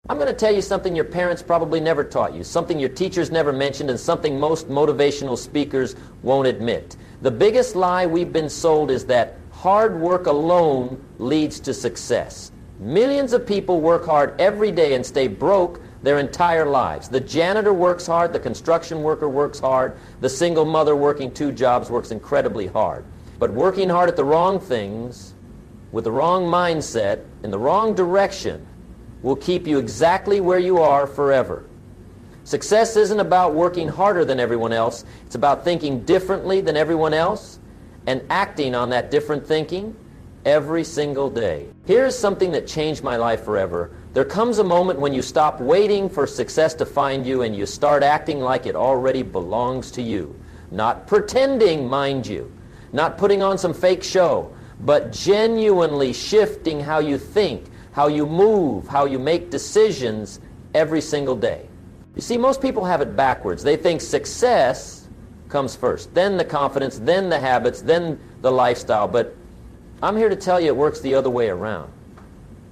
I'm going to tell you something your parents probably never taught you, something your teachers never mentioned, and something most motivational speakers won't admit. The biggest lie we've been sold is that hard work alone leads to success. Millions of people work hard every day and stay broke their entire lives. The janitor works hard, the construction worker works hard, the single mother working 2 jobs works incredibly hard. But working hard at the wrong things, with the wrong mindset, in the wrong direction, will keep you exactly where you are forever. Success isn't about working harder than everyone else. It's about thinking differently than everyone else and acting on that different thinking every single day. Here's something that changed my life forever. There comes a moment when you stop waiting for success to find you and you start acting like it already belongs to you. Not pretending, mind you. Not putting on some fake show, but genuinely shifting how you think, how you move, how you make decisions every single day. You see, most people have it backwards. They think success comes first, then the confidence, then the habits, then the lifestyle. But I'm here to tell you it works the other way around.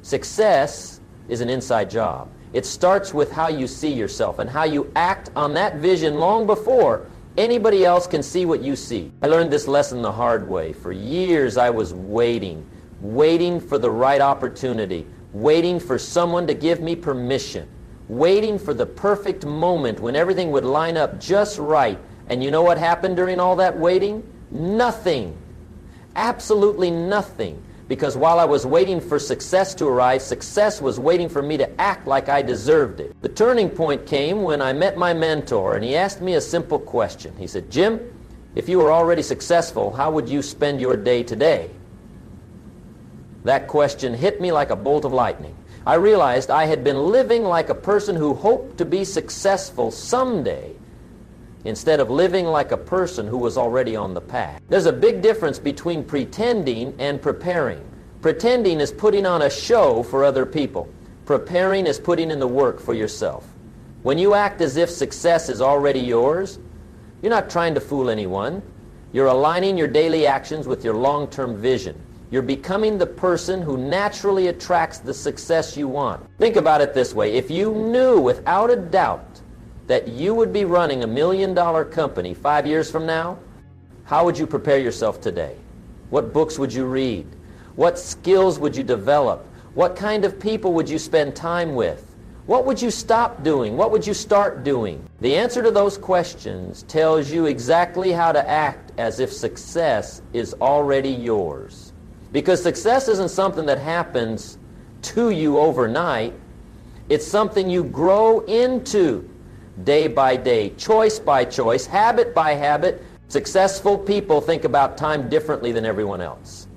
Success is an inside job. It starts with how you see yourself and how you act on that vision long before anybody else can see what you see. I learned this lesson the hard way. For years I was waiting for the right opportunity, waiting for someone to give me permission, waiting for the perfect moment when everything would line up just right. And you know what happened during all that waiting? Nothing. Absolutely nothing. Because while I was waiting for success to arrive, success was waiting for me to act like I deserved it. The turning point came when I met my mentor, and he asked me a simple question. He said, "Jim, if you were already successful, how would you spend your day today?" That question hit me like a bolt of lightning. I realized I had been living like a person who hoped to be successful someday instead of living like a person who was already on the path. There's a big difference between pretending and preparing. Pretending is putting on a show for other people. Preparing is putting in the work for yourself. When you act as if success is already yours, you're not trying to fool anyone. You're aligning your daily actions with your long-term vision. You're becoming the person who naturally attracts the success you want. Think about it this way. If you knew without a doubt that you would be running $1 million company 5 years from now, how would you prepare yourself today? What books would you read? What skills would you develop? What kind of people would you spend time with? What would you stop doing? What would you start doing? The answer to those questions tells you exactly how to act as if success is already yours. Because success isn't something that happens to you overnight. It's something you grow into day by day, choice by choice, habit by habit. Successful people think about time differently than everyone else.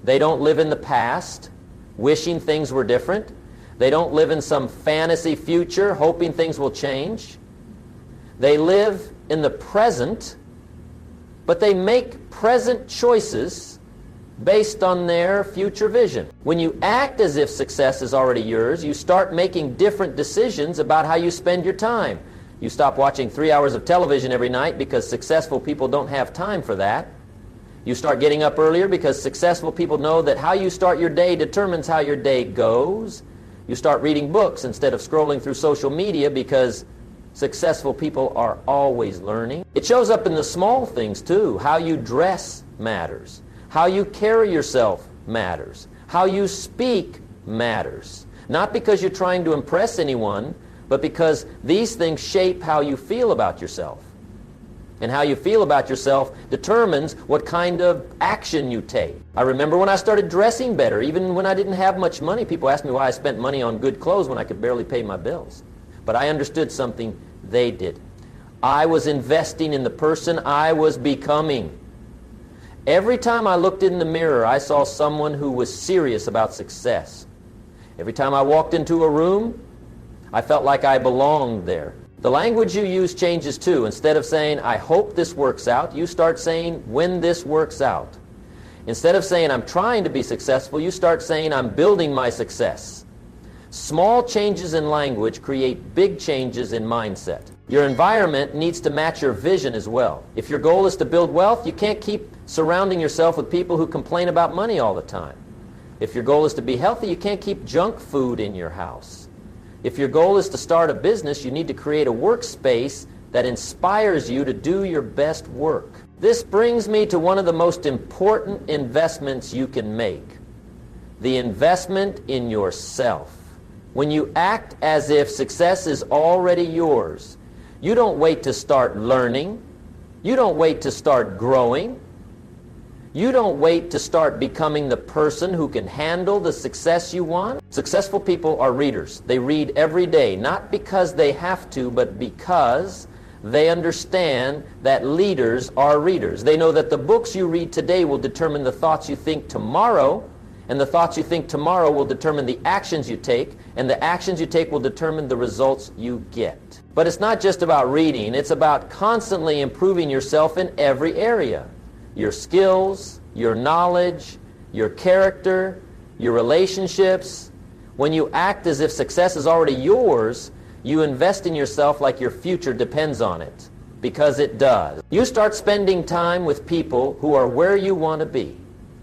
They don't live in the past, wishing things were different. They don't live in some fantasy future, hoping things will change. They live in the present, but they make present choices based on their future vision. When you act as if success is already yours, you start making different decisions about how you spend your time. You stop watching 3 hours of television every night because successful people don't have time for that. You start getting up earlier because successful people know that how you start your day determines how your day goes. You start reading books instead of scrolling through social media because successful people are always learning. It shows up in the small things too. How you dress matters. How you carry yourself matters. How you speak matters. Not because you're trying to impress anyone, but because these things shape how you feel about yourself. And how you feel about yourself determines what kind of action you take. I remember when I started dressing better, even when I didn't have much money, people asked me why I spent money on good clothes when I could barely pay my bills. But I understood something they did. I was investing in the person I was becoming. Every time I looked in the mirror, I saw someone who was serious about success. Every time I walked into a room, I felt like I belonged there. The language you use changes too. Instead of saying, "I hope this works out," you start saying, "when this works out." Instead of saying, "I'm trying to be successful," you start saying, "I'm building my success." Small changes in language create big changes in mindset. Your environment needs to match your vision as well. If your goal is to build wealth, you can't keep surrounding yourself with people who complain about money all the time. If your goal is to be healthy, you can't keep junk food in your house. If your goal is to start a business, you need to create a workspace that inspires you to do your best work. This brings me to one of the most important investments you can make: the investment in yourself. When you act as if success is already yours, you don't wait to start learning. You don't wait to start growing. You don't wait to start becoming the person who can handle the success you want. Successful people are readers. They read every day, not because they have to, but because they understand that leaders are readers. They know that the books you read today will determine the thoughts you think tomorrow, and the thoughts you think tomorrow will determine the actions you take, and the actions you take will determine the results you get. But it's not just about reading. It's about constantly improving yourself in every area. Your skills, your knowledge, your character, your relationships. When you act as if success is already yours, you invest in yourself like your future depends on it, because it does. You start spending time with people who are where you want to be,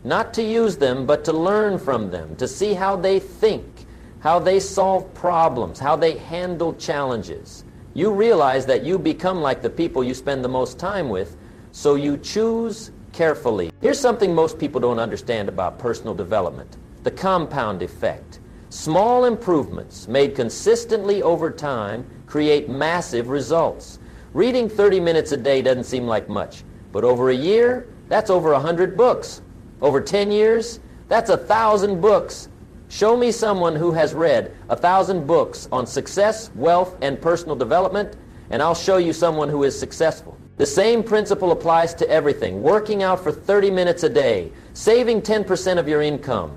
not to use them, but to learn from them, to see how they think, how they solve problems, how they handle challenges. You realize that you become like the people you spend the most time with, so you choose carefully. Here's something most people don't understand about personal development: the compound effect. Small improvements made consistently over time create massive results. Reading 30 minutes a day doesn't seem like much, but over a year, that's over 100 books. Over 10 years, that's 1,000 books. Show me someone who has read 1,000 books on success, wealth, and personal development, and I'll show you someone who is successful. The same principle applies to everything: working out for 30 minutes a day, saving 10% of your income,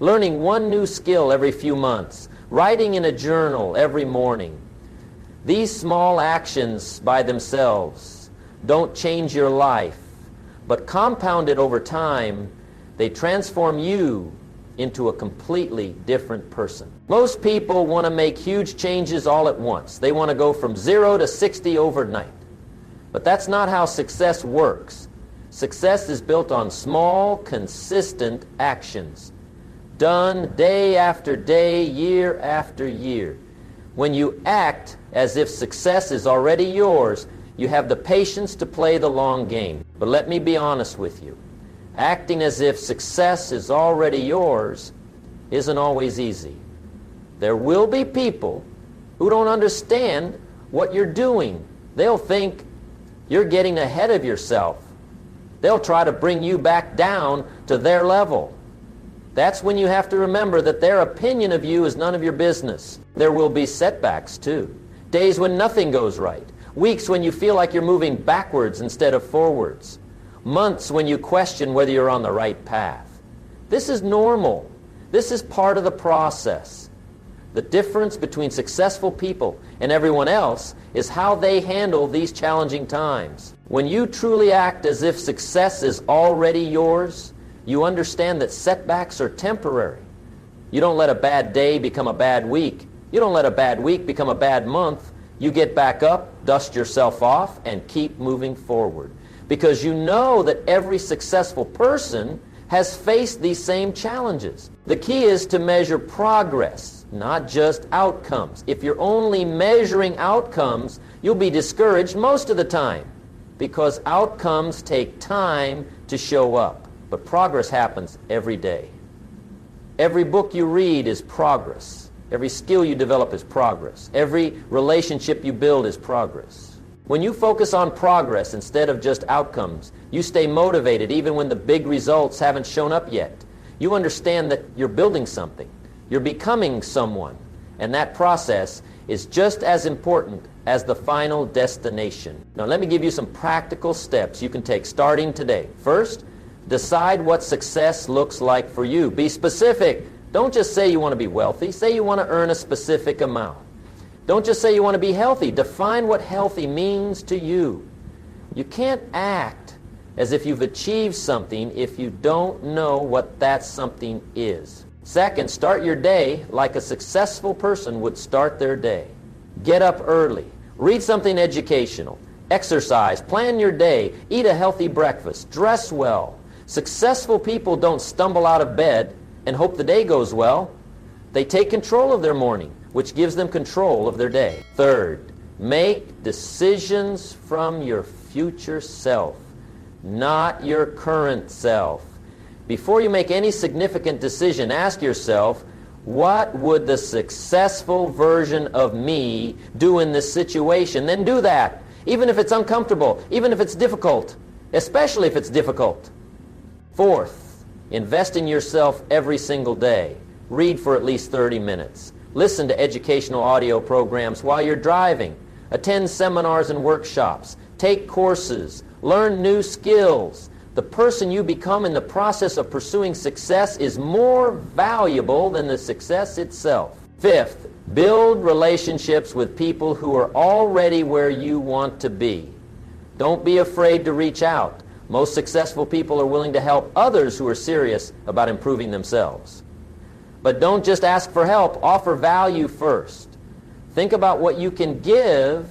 learning one new skill every few months, writing in a journal every morning. These small actions by themselves don't change your life, but compounded over time, they transform you into a completely different person. Most people want to make huge changes all at once. They want to go from 0 to 60 overnight. But that's not how success works. Success is built on small, consistent actions, done day after day, year after year. When you act as if success is already yours, you have the patience to play the long game. But let me be honest with you. Acting as if success is already yours isn't always easy. There will be people who don't understand what you're doing. They'll think you're getting ahead of yourself. They'll try to bring you back down to their level. That's when you have to remember that their opinion of you is none of your business. There will be setbacks too. Days when nothing goes right. Weeks when you feel like you're moving backwards instead of forwards. Months when you question whether you're on the right path. This is normal. This is part of the process. The difference between successful people and everyone else is how they handle these challenging times. When you truly act as if success is already yours, you understand that setbacks are temporary. You don't let a bad day become a bad week. You don't let a bad week become a bad month. You get back up, dust yourself off, and keep moving forward. Because you know that every successful person has faced these same challenges. The key is to measure progress, not just outcomes. If you're only measuring outcomes, you'll be discouraged most of the time, because outcomes take time to show up. But progress happens every day. Every book you read is progress. Every skill you develop is progress. Every relationship you build is progress. When you focus on progress instead of just outcomes, you stay motivated even when the big results haven't shown up yet. You understand that you're building something. You're becoming someone. And that process is just as important as the final destination. Now let me give you some practical steps you can take starting today. First, decide what success looks like for you. Be specific. Don't just say you want to be wealthy. Say you want to earn a specific amount. Don't just say you want to be healthy. Define what healthy means to you. You can't act as if you've achieved something if you don't know what that something is. Second, start your day like a successful person would start their day. Get up early. Read something educational. Exercise. Plan your day. Eat a healthy breakfast. Dress well. Successful people don't stumble out of bed and hope the day goes well. They take control of their morning. which gives them control of their day. Third, make decisions from your future self, not your current self. Before you make any significant decision, ask yourself, what would the successful version of me do in this situation? Then do that, even if it's uncomfortable, even if it's difficult, especially if it's difficult. Fourth, invest in yourself every single day. Read for at least 30 minutes. Listen to educational audio programs while you're driving. Attend seminars and workshops. Take courses. Learn new skills. The person you become in the process of pursuing success is more valuable than the success itself. Fifth, build relationships with people who are already where you want to be. Don't be afraid to reach out. Most successful people are willing to help others who are serious about improving themselves. But don't just ask for help. Offer value first. Think about what you can give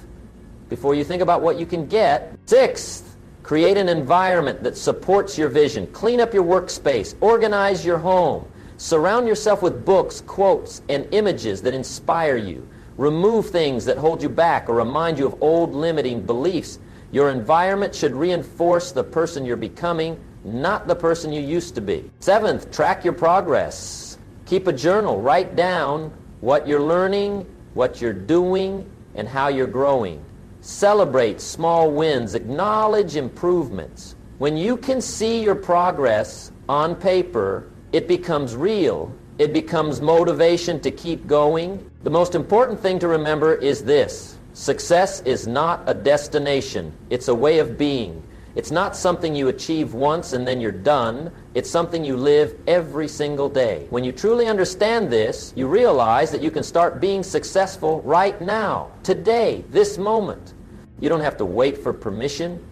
before you think about what you can get. Sixth, create an environment that supports your vision. Clean up your workspace. Organize your home. Surround yourself with books, quotes, and images that inspire you. Remove things that hold you back or remind you of old limiting beliefs. Your environment should reinforce the person you're becoming, not the person you used to be. Seventh, track your progress. Keep a journal. Write down what you're learning, what you're doing, and how you're growing. Celebrate small wins. Acknowledge improvements. When you can see your progress on paper, it becomes real. It becomes motivation to keep going. The most important thing to remember is this: success is not a destination. It's a way of being. It's not something you achieve once and then you're done. It's something you live every single day. When you truly understand this, you realize that you can start being successful right now, today, this moment. You don't have to wait for permission.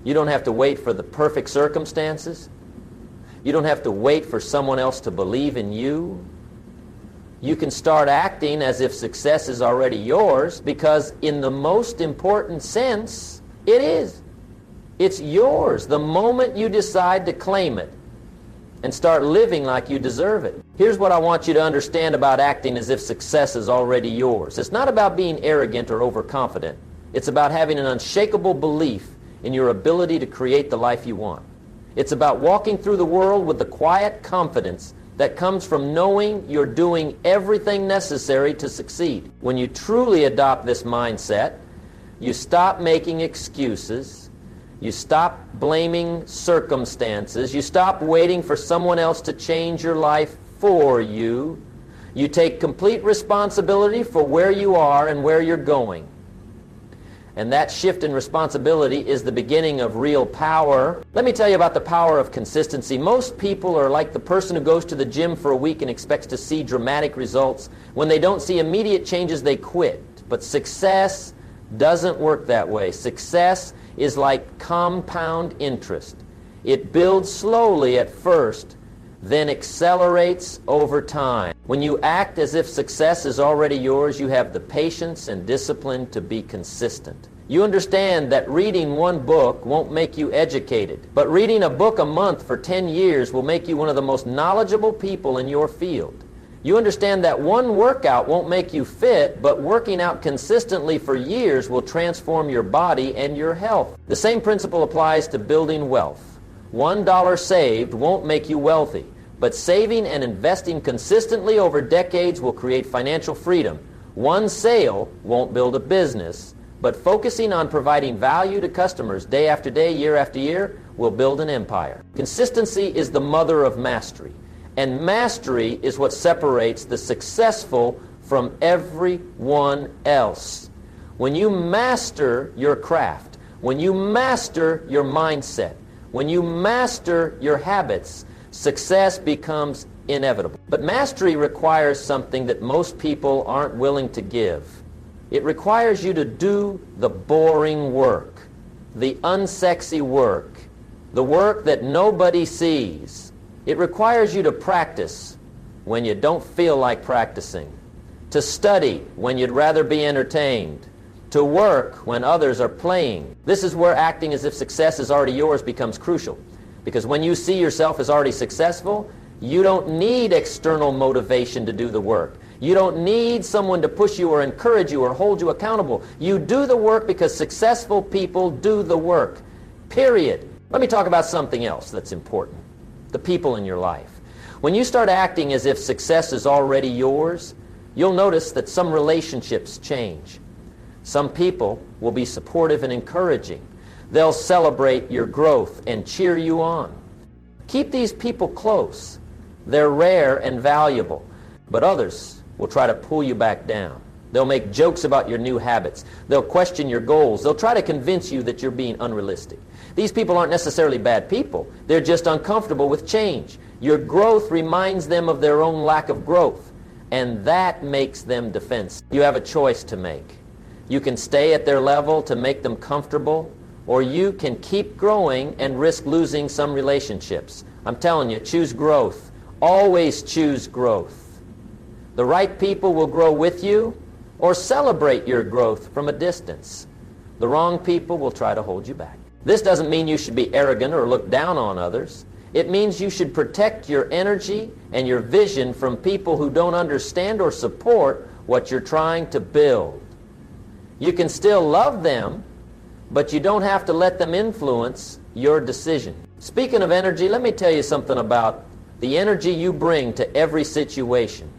You don't have to wait for the perfect circumstances. You don't have to wait for someone else to believe in you. You can start acting as if success is already yours, because in the most important sense, it is. It's yours the moment you decide to claim it and start living like you deserve it. Here's what I want you to understand about acting as if success is already yours. It's not about being arrogant or overconfident. It's about having an unshakable belief in your ability to create the life you want. It's about walking through the world with the quiet confidence that comes from knowing you're doing everything necessary to succeed. When you truly adopt this mindset, you stop making excuses. You stop blaming circumstances. You stop waiting for someone else to change your life for you. You take complete responsibility for where you are and where you're going. And that shift in responsibility is the beginning of real power. Let me tell you about the power of consistency. Most people are like the person who goes to the gym for a week and expects to see dramatic results. When they don't see immediate changes, they quit. But success doesn't work that way. Success is like compound interest. It builds slowly at first, then accelerates over time. When you act as if success is already yours, you have the patience and discipline to be consistent. You understand that reading one book won't make you educated, but reading a book a month for 10 years will make you one of the most knowledgeable people in your field. You understand that one workout won't make you fit, but working out consistently for years will transform your body and your health. The same principle applies to building wealth. $1 saved won't make you wealthy, but saving and investing consistently over decades will create financial freedom. One sale won't build a business, but focusing on providing value to customers day after day, year after year, will build an empire. Consistency is the mother of mastery. And mastery is what separates the successful from everyone else. When you master your craft, when you master your mindset, when you master your habits, success becomes inevitable. But mastery requires something that most people aren't willing to give. It requires you to do the boring work, the unsexy work, the work that nobody sees. It requires you to practice when you don't feel like practicing, to study when you'd rather be entertained, to work when others are playing. This is where acting as if success is already yours becomes crucial, because when you see yourself as already successful, you don't need external motivation to do the work. You don't need someone to push you or encourage you or hold you accountable. You do the work because successful people do the work. Period. Let me talk about something else that's important. The people in your life. When you start acting as if success is already yours, you'll notice that some relationships change. Some people will be supportive and encouraging. They'll celebrate your growth and cheer you on. Keep these people close. They're rare and valuable, but others will try to pull you back down. They'll make jokes about your new habits. They'll question your goals. They'll try to convince you that you're being unrealistic. These people aren't necessarily bad people. They're just uncomfortable with change. Your growth reminds them of their own lack of growth, and that makes them defensive. You have a choice to make. You can stay at their level to make them comfortable, or you can keep growing and risk losing some relationships. I'm telling you, choose growth. Always choose growth. The right people will grow with you or celebrate your growth from a distance. The wrong people will try to hold you back. This doesn't mean you should be arrogant or look down on others. It means you should protect your energy and your vision from people who don't understand or support what you're trying to build. You can still love them, but you don't have to let them influence your decision. Speaking of energy, let me tell you something about the energy you bring to every situation.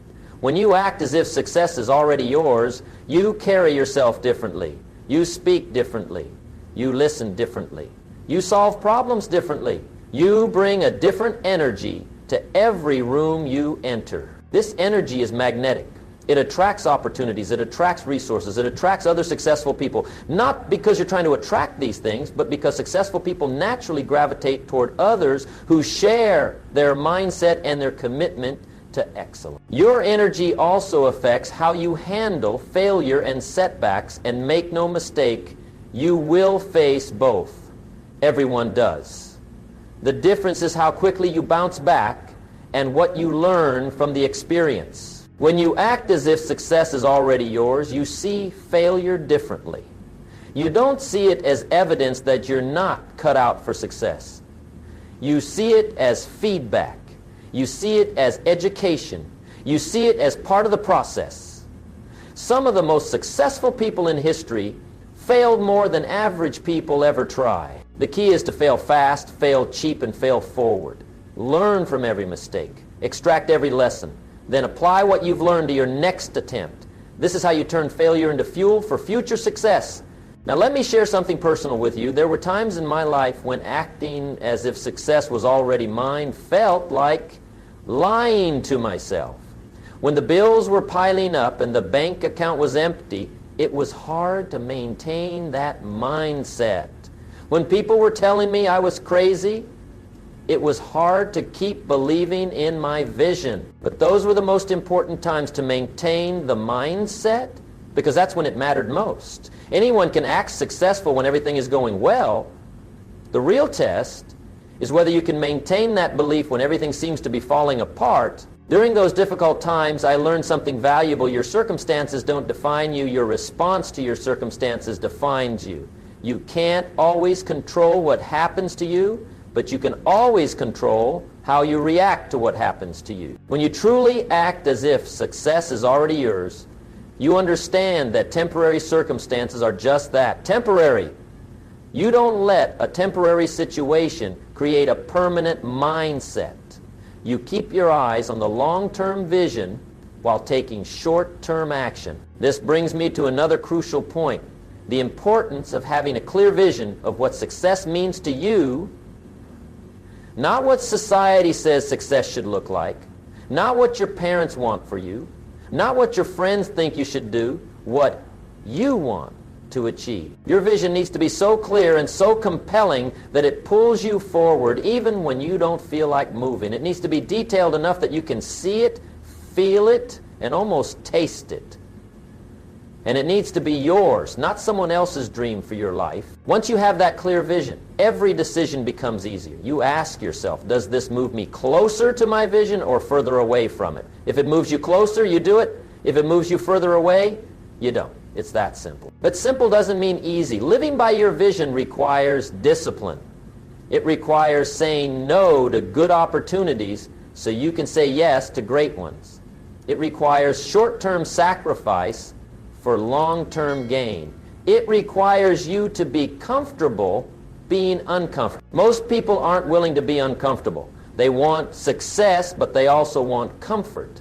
When you act as if success is already yours, you carry yourself differently. You speak differently. You listen differently. You solve problems differently. You bring a different energy to every room you enter. This energy is magnetic. It attracts opportunities. It attracts resources. It attracts other successful people. Not because you're trying to attract these things, but because successful people naturally gravitate toward others who share their mindset and their commitment to excellence. Your energy also affects how you handle failure and setbacks, and make no mistake, you will face both. Everyone does. The difference is how quickly you bounce back and what you learn from the experience. When you act as if success is already yours, you see failure differently. You don't see it as evidence that you're not cut out for success. You see it as feedback. You see it as education. You see it as part of the process. Some of the most successful people in history failed more than average people ever try. The key is to fail fast, fail cheap, and fail forward. Learn from every mistake. Extract every lesson. Then apply what you've learned to your next attempt. This is how you turn failure into fuel for future success. Now let me share something personal with you. There were times in my life when acting as if success was already mine felt like lying to myself. When the bills were piling up and the bank account was empty, it was hard to maintain that mindset. When people were telling me I was crazy, it was hard to keep believing in my vision. But those were the most important times to maintain the mindset, because that's when it mattered most. Anyone can act successful when everything is going well. The real test is whether you can maintain that belief when everything seems to be falling apart. During those difficult times, I learned something valuable. Your circumstances don't define you. Your response to your circumstances defines you. You can't always control what happens to you, but you can always control how you react to what happens to you. When you truly act as if success is already yours, you understand that temporary circumstances are just that, temporary. You don't let a temporary situation create a permanent mindset. You keep your eyes on the long-term vision while taking short-term action. This brings me to another crucial point, the importance of having a clear vision of what success means to you, not what society says success should look like, not what your parents want for you, not what your friends think you should do, what you want to achieve. Your vision needs to be so clear and so compelling that it pulls you forward even when you don't feel like moving. It needs to be detailed enough that you can see it, feel it, and almost taste it. And it needs to be yours, not someone else's dream for your life. Once you have that clear vision, every decision becomes easier. You ask yourself, does this move me closer to my vision or further away from it? If it moves you closer, you do it. If it moves you further away, you don't. It's that simple. But simple doesn't mean easy. Living by your vision requires discipline. It requires saying no to good opportunities so you can say yes to great ones. It requires short-term sacrifice for long-term gain. It requires you to be comfortable being uncomfortable. Most people aren't willing to be uncomfortable. They want success, but they also want comfort.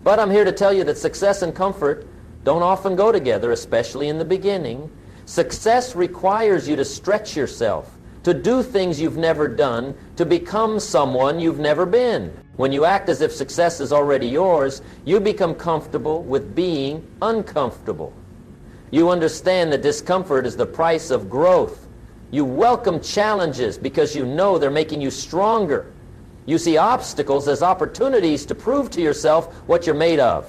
But I'm here to tell you that success and comfort don't often go together, especially in the beginning. Success requires you to stretch yourself, to do things you've never done, to become someone you've never been. When you act as if success is already yours, you become comfortable with being uncomfortable. You understand that discomfort is the price of growth. You welcome challenges because you know they're making you stronger. You see obstacles as opportunities to prove to yourself what you're made of.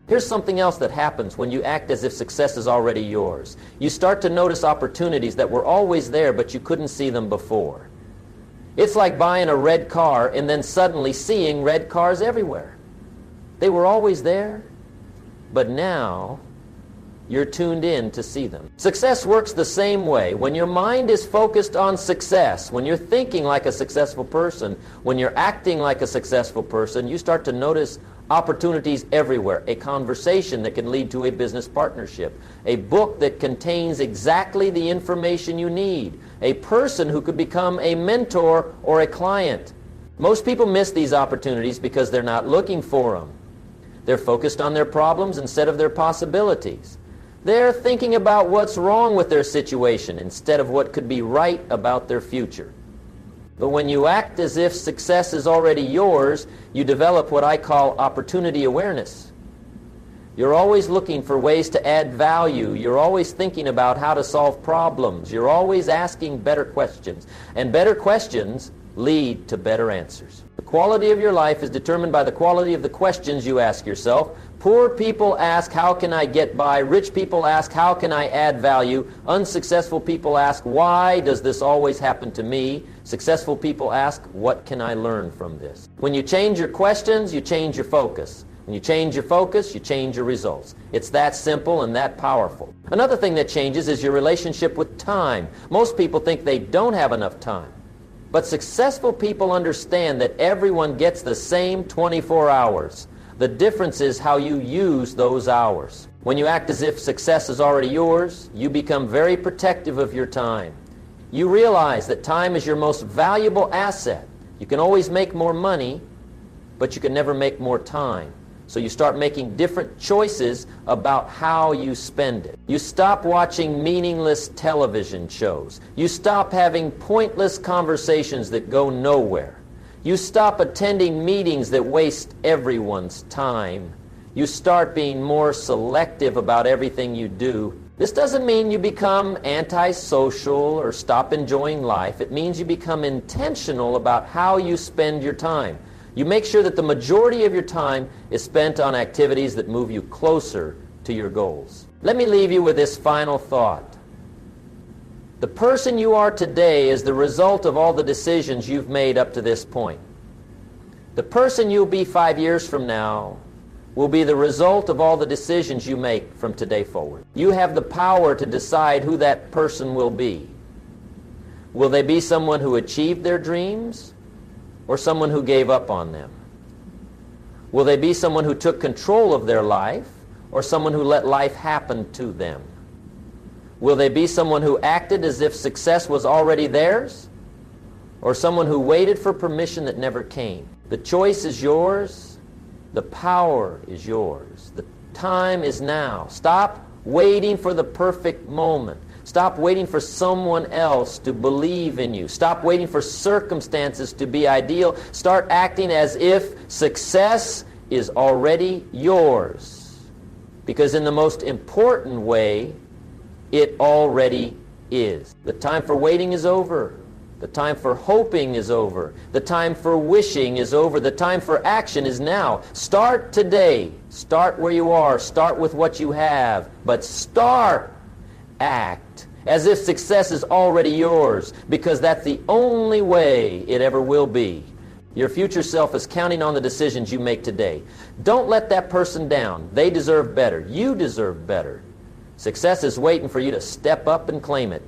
Here's something else that happens when you act as if success is already yours. You start to notice opportunities that were always there, but you couldn't see them before. It's like buying a red car and then suddenly seeing red cars everywhere. They were always there, but now you're tuned in to see them. Success works the same way. When your mind is focused on success, when you're thinking like a successful person, when you're acting like a successful person, you start to notice opportunities everywhere. A conversation that can lead to a business partnership. A book that contains exactly the information you need. A person who could become a mentor or a client. Most people miss these opportunities because they're not looking for them. They're focused on their problems instead of their possibilities. They're thinking about what's wrong with their situation instead of what could be right about their future. But when you act as if success is already yours, you develop what I call opportunity awareness. You're always looking for ways to add value. You're always thinking about how to solve problems. You're always asking better questions. And better questions lead to better answers. The quality of your life is determined by the quality of the questions you ask yourself. Poor people ask, how can I get by? Rich people ask, how can I add value? Unsuccessful people ask, why does this always happen to me? Successful people ask, what can I learn from this? When you change your questions, you change your focus. When you change your focus, you change your results. It's that simple and that powerful. Another thing that changes is your relationship with time. Most people think they don't have enough time. But successful people understand that everyone gets the same 24 hours. The difference is how you use those hours. When you act as if success is already yours, you become very protective of your time. You realize that time is your most valuable asset. You can always make more money, but you can never make more time. So you start making different choices about how you spend it. You stop watching meaningless television shows. You stop having pointless conversations that go nowhere. You stop attending meetings that waste everyone's time. You start being more selective about everything you do. This doesn't mean you become antisocial or stop enjoying life. It means you become intentional about how you spend your time. You make sure that the majority of your time is spent on activities that move you closer to your goals. Let me leave you with this final thought. The person you are today is the result of all the decisions you've made up to this point. The person you'll be 5 years from now will be the result of all the decisions you make from today forward. You have the power to decide who that person will be. Will they be someone who achieved their dreams or someone who gave up on them? Will they be someone who took control of their life or someone who let life happen to them? Will they be someone who acted as if success was already theirs or someone who waited for permission that never came? The choice is yours. The power is yours. The time is now. Stop waiting for the perfect moment. Stop waiting for someone else to believe in you. Stop waiting for circumstances to be ideal. Start acting as if success is already yours. Because in the most important way, it already is. The time for waiting is over. The time for hoping is over. The time for wishing is over. The time for action is now. Start today. Start where you are. Start with what you have. But start. Act as if success is already yours, because that's the only way it ever will be. Your future self is counting on the decisions you make today. Don't let that person down. They deserve better. You deserve better. Success is waiting for you to step up and claim it.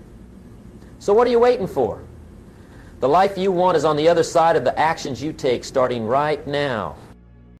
So what are you waiting for? The life you want is on the other side of the actions you take starting right now.